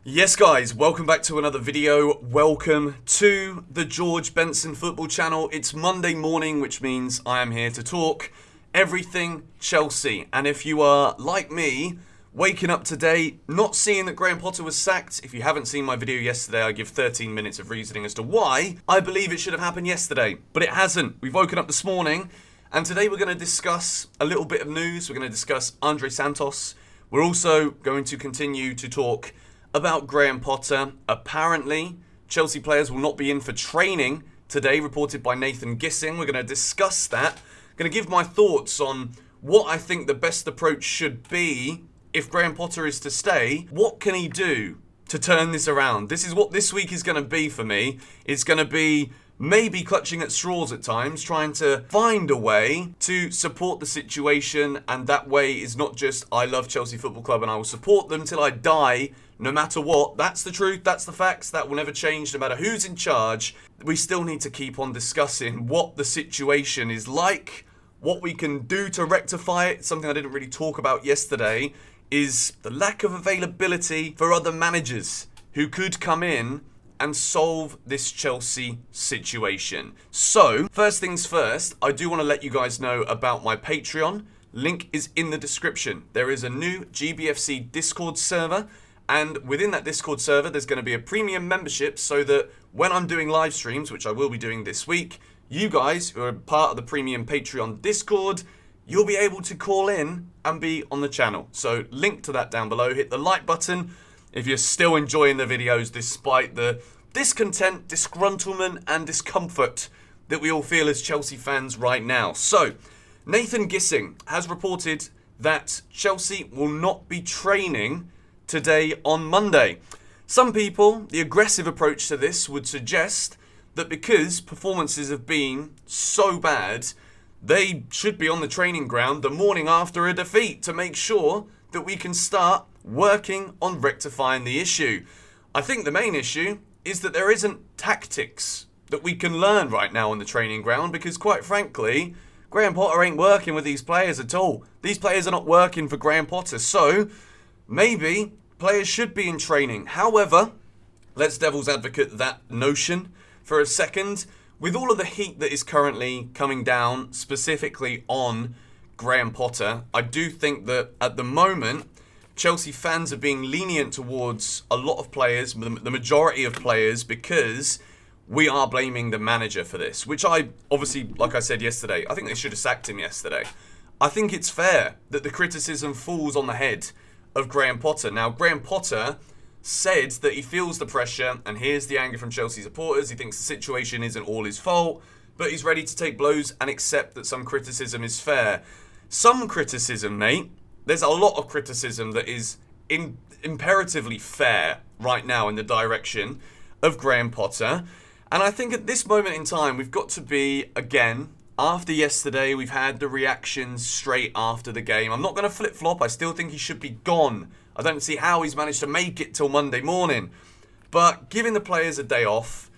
Yes guys, welcome back to another video. Welcome to the George Benson Football Channel. It's Monday morning, which means I am here to talk everything Chelsea. And if you are like me, waking up today, not seeing that Graham Potter was sacked, if you haven't seen my video yesterday, I give 13 minutes of reasoning as to why I believe it should have happened yesterday. But it hasn't. We've woken up this morning, and today we're going to discuss a little bit of news. We're going to discuss Andre Santos. We're also going to continue to talk about Graham Potter. Apparently, Chelsea players will not be in for training today, reported by Nathan Gissing. We're going to discuss that. I'm going to give my thoughts on what I think the best approach should be if Graham Potter is to stay. What can he do to turn this around? This is what this week is going to be for me. It's going to be maybe clutching at straws at times, trying to find a way to support the situation, and that way is not just I love Chelsea Football Club and I will support them till I die, no matter what. That's the truth, that's the facts, that will never change no matter who's in charge. We still need to keep on discussing what the situation is like, what we can do to rectify it. Something I didn't really talk about yesterday is the lack of availability for other managers who could come in and solve this Chelsea situation. So, first things first, I do want to let you guys know about my Patreon. Link is in the description. There is a new GBFC Discord server, and within that Discord server, there's going to be a premium membership so that when I'm doing live streams, which I will be doing this week, you guys who are part of the premium Patreon Discord, you'll be able to call in and be on the channel. So, link to that down below. Hit the like button if you're still enjoying the videos despite the discontent, disgruntlement and discomfort that we all feel as Chelsea fans right now. So, Nathan Gissing has reported that Chelsea will not be training today on Monday. Some people, the aggressive approach to this would suggest that because performances have been so bad, they should be on the training ground the morning after a defeat to make sure that we can start working on rectifying the issue. I think the main issue is that there isn't tactics that we can learn right now on the training ground, because quite frankly, Graham Potter ain't working with these players at all. These players are not working for Graham Potter, so maybe players should be in training. However, let's devil's advocate that notion for a second. With all of the heat that is currently coming down specifically on Graham Potter, I do think that at the moment, Chelsea fans are being lenient towards a lot of players, the majority of players, because we are blaming the manager for this, which I obviously, like I said yesterday, I think they should have sacked him yesterday. I think it's fair that the criticism falls on the head of Graham Potter. Now, Graham Potter said that he feels the pressure and hears the anger from Chelsea supporters. He thinks the situation isn't all his fault, but he's ready to take blows and accept that some criticism is fair. Some criticism, mate, there's a lot of criticism that is imperatively fair right now in the direction of Graham Potter. And I think at this moment in time, we've got to be, again, after yesterday, we've had the reactions straight after the game. I'm not going to flip-flop. I still think he should be gone. I don't see how he's managed to make it till Monday morning. But giving the players a day off,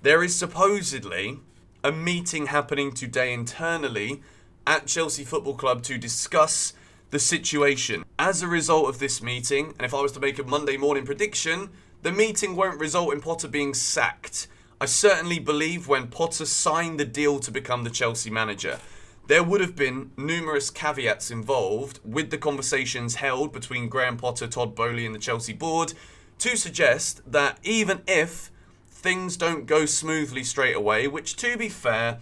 there is supposedly a meeting happening today internally at Chelsea Football Club to discuss the situation. As a result of this meeting, and if I was to make a Monday morning prediction, the meeting won't result in Potter being sacked. I certainly believe when Potter signed the deal to become the Chelsea manager, there would have been numerous caveats involved with the conversations held between Graham Potter, Todd, Boehly and the Chelsea board to suggest that even if things don't go smoothly straight away, which to be fair,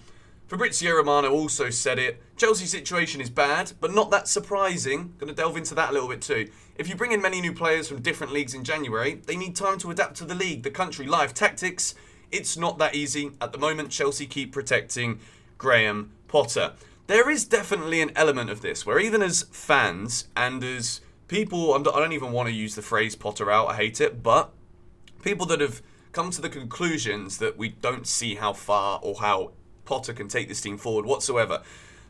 Fabrizio Romano also said it, Chelsea's situation is bad, but not that surprising. Going to delve into that a little bit too. If you bring in many new players from different leagues in January, they need time to adapt to the league, the country, life, tactics. It's not that easy. At the moment, Chelsea keep protecting Graham Potter. There is definitely an element of this where even as fans and as people, I don't even want to use the phrase Potter out, I hate it, but people that have come to the conclusions that we don't see how far or how Potter can take this team forward whatsoever.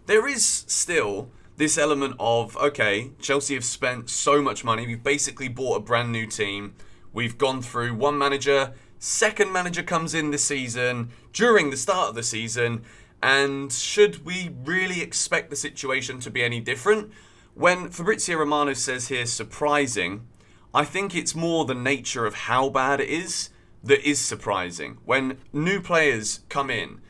There is still this element of, okay, Chelsea have spent so much money. We've basically bought a brand new team. We've gone through one manager, second manager comes in this season, during the start of the season, and should we really expect the situation to be any different? When Fabrizio Romano says here surprising, I think it's more the nature of how bad it is that is surprising. When new players come in,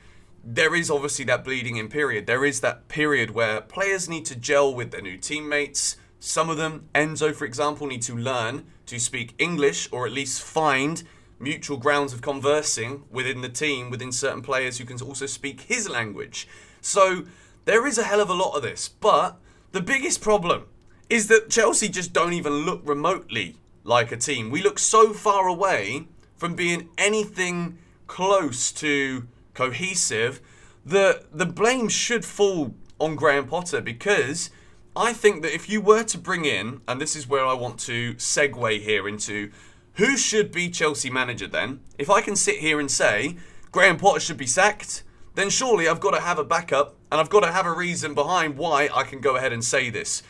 there is obviously that bleeding in period. There is that period where players need to gel with their new teammates. Some of them, Enzo for example, need to learn to speak English, or at least find mutual grounds of conversing within the team, within certain players who can also speak his language. So there is a hell of a lot of this. But the biggest problem is that Chelsea just don't even look remotely like a team. We look so far away from being anything close to cohesive that the blame should fall on Graham Potter, because I think that if you were to bring in, and this is where I want to segue here into who should be Chelsea manager then, if I can sit here and say Graham Potter should be sacked, then surely I've got to have a backup and I've got to have a reason behind why I can go ahead and say this.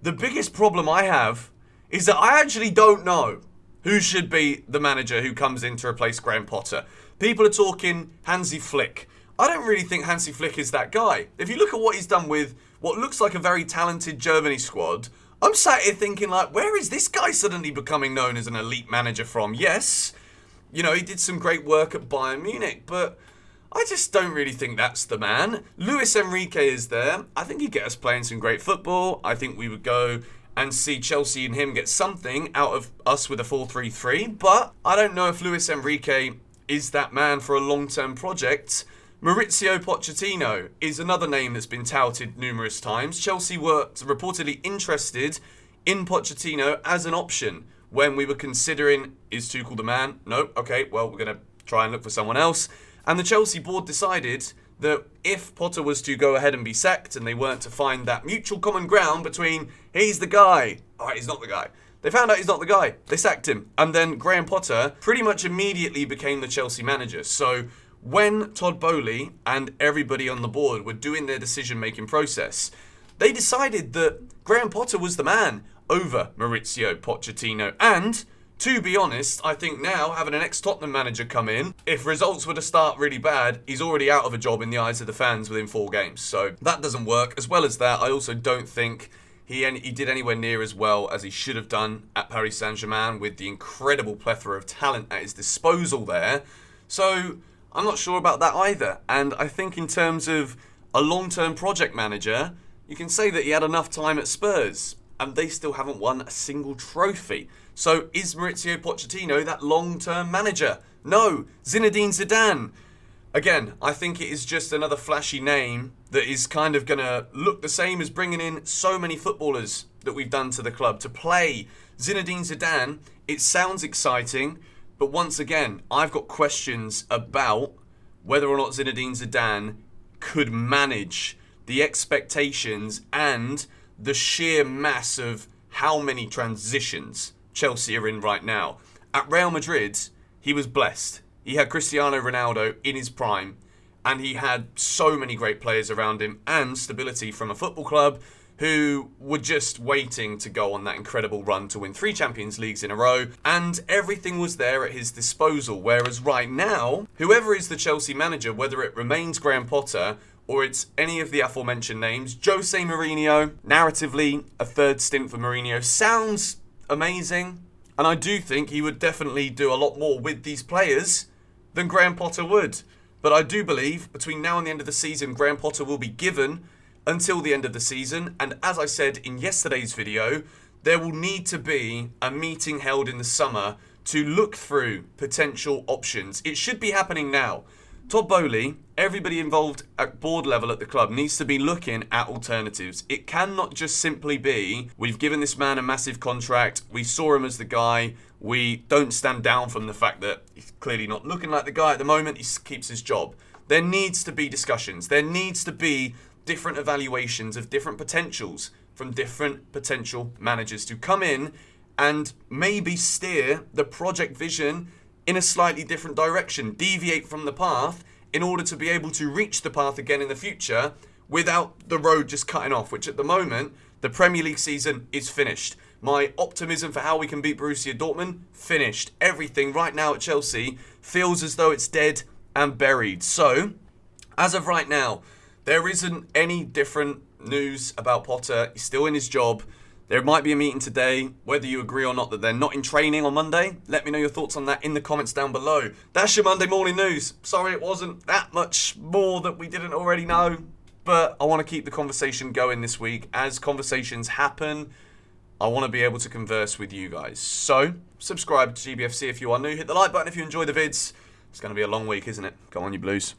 The biggest problem I have is that I actually don't know who should be the manager who comes in to replace Graham Potter. People are talking Hansi Flick. I don't really think Hansi Flick is that guy. If you look at what he's done with what looks like a very talented Germany squad, I'm sat here thinking, like, where is this guy suddenly becoming known as an elite manager from? Yes, you know, he did some great work at Bayern Munich, but I just don't really think that's the man. Luis Enrique is there. I think he'd get us playing some great football. I think we would go and see Chelsea and him get something out of us with a 4-3-3. But I don't know if Luis Enrique is that man for a long-term project. Maurizio Pochettino is another name that's been touted numerous times. Chelsea were reportedly interested in Pochettino as an option when we were considering, is Tuchel the man? No, okay, well, we're going to try and look for someone else. And the Chelsea board decided that if Potter was to go ahead and be sacked and they weren't to find that mutual common ground between he's the guy, alright, he's not the guy. They found out he's not the guy. They sacked him. And then Graham Potter pretty much immediately became the Chelsea manager. So when Todd Boehly and everybody on the board were doing their decision-making process, they decided that Graham Potter was the man over Maurizio Pochettino. And to be honest, I think now, having an ex-Tottenham manager come in, if results were to start really bad, he's already out of a job in the eyes of the fans within 4 games. So that doesn't work. As well as that, I also don't think he did anywhere near as well as he should have done at Paris Saint-Germain with the incredible plethora of talent at his disposal there. So I'm not sure about that either. And I think in terms of a long-term project manager, you can say that he had enough time at Spurs and they still haven't won a single trophy. So is Maurizio Pochettino that long-term manager? No. Zinedine Zidane. Again, I think it is just another flashy name that is kind of going to look the same as bringing in so many footballers that we've done to the club to play. Zinedine Zidane, it sounds exciting, but once again, I've got questions about whether or not Zinedine Zidane could manage the expectations and the sheer mass of how many transitions Chelsea are in right now. At Real Madrid, he was blessed. He had Cristiano Ronaldo in his prime, and he had so many great players around him and stability from a football club who were just waiting to go on that incredible run to win 3 Champions Leagues in a row, and everything was there at his disposal. Whereas right now, whoever is the Chelsea manager, whether it remains Graham Potter or it's any of the aforementioned names, Jose Mourinho, narratively, a 3rd stint for Mourinho sounds amazing, and I do think he would definitely do a lot more with these players than Graham Potter would. But I do believe between now and the end of the season, Graham Potter will be given until the end of the season. And as I said in yesterday's video, there will need to be a meeting held in the summer to look through potential options. It should be happening now. Todd Boehly, everybody involved at board level at the club needs to be looking at alternatives. It cannot just simply be, we've given this man a massive contract, we saw him as the guy, we don't stand down from the fact that he's clearly not looking like the guy at the moment, he keeps his job. There needs to be discussions. There needs to be different evaluations of different potentials from different potential managers to come in and maybe steer the project vision in a slightly different direction, deviate from the path in order to be able to reach the path again in the future without the road just cutting off, which at the moment, the Premier League season is finished. My optimism for how we can beat Borussia Dortmund, finished. Everything right now at Chelsea feels as though it's dead and buried. So, as of right now, there isn't any different news about Potter. He's still in his job. There might be a meeting today. Whether you agree or not that they're not in training on Monday, let me know your thoughts on that in the comments down below. That's your Monday morning news. Sorry it wasn't that much more that we didn't already know, but I want to keep the conversation going this week. As conversations happen, I want to be able to converse with you guys. So, subscribe to GBFC if you are new. Hit the like button if you enjoy the vids. It's going to be a long week, isn't it? Go on, you Blues.